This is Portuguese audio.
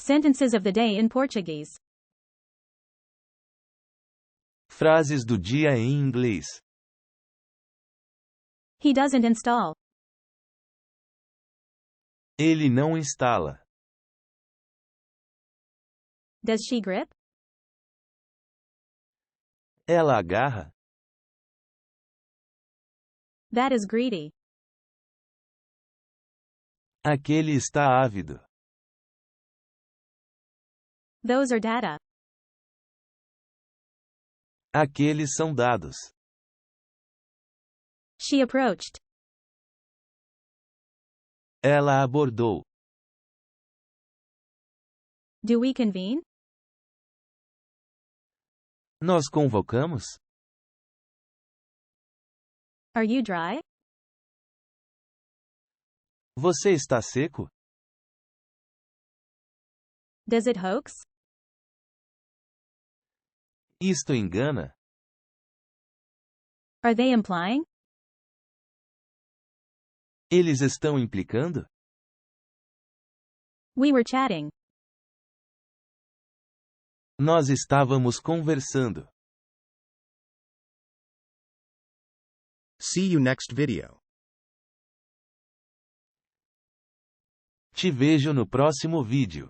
Sentences of the day in Portuguese. Frases do dia em inglês. He doesn't install. Ele não instala. Does she grip? Ela agarra. That is greedy. Aquele está ávido. Those are data. Aqueles são dados. She approached. Ela abordou. Do we convene? Nós convocamos? Are you dry? Você está seco? Does it hoax? Isto engana? Are they implying? Eles estão implicando? We were chatting. Nós estávamos conversando. See you next video. Te vejo no próximo vídeo.